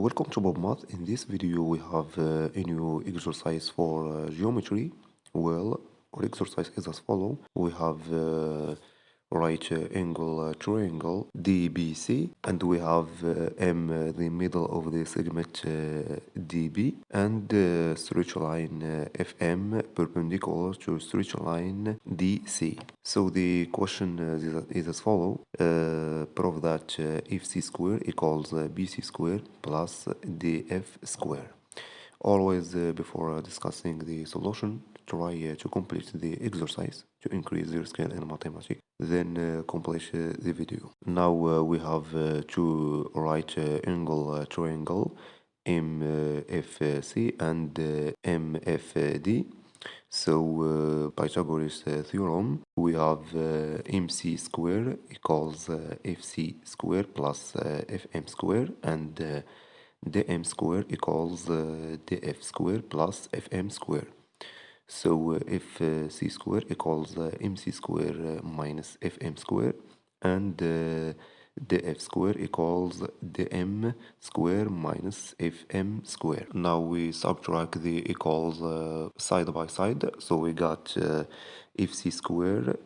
Welcome to BobMath. In this video we have a new exercise for geometry. Well, our exercise is as follow. We have right angle triangle DBC, and we have M the middle of the segment DB, and straight line FM perpendicular to straight line DC. So the question is as follow. Prove that if C square equals BC square plus DF square. Always before discussing the solution, try to complete the exercise to increase your skill in mathematics, then complete the video. Now we have two right angle triangle MFC and MFD. So Pythagoras theorem, we have MC square equals FC square plus FM square, and dm square equals df square plus fm square. So if c square equals mc square minus fm square, and df square equals dm square minus fm square. Now we subtract the equals side by side. So we got if c square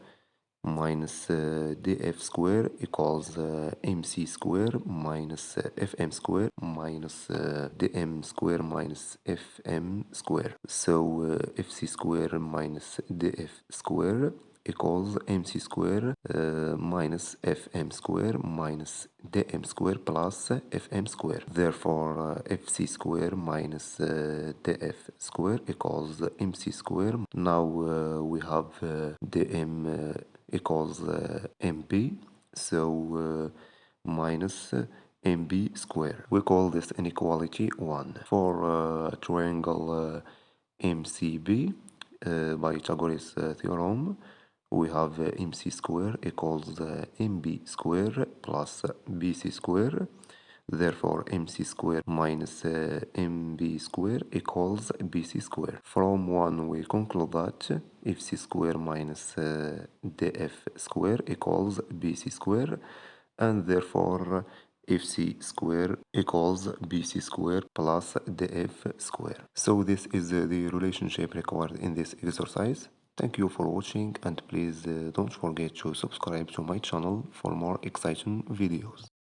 minus df square equals mc square minus fm square minus dm square minus fm square. So fc square minus df square equals mc square minus fm square minus dm square plus fm square. Therefore fc square minus df square equals mc square. Now we have dm equals mb, so minus mb square. We call this inequality 1. For triangle mcb by Pythagoras theorem, we have mc square equals mb square plus bc square. Therefore mc square minus mb square equals bc square. From 1 we conclude that if c square minus df square equals bc square, and therefore if c square equals bc square plus df square. So this is the relationship required in this exercise. Thank you for watching, and please don't forget to subscribe to my channel for more exciting videos.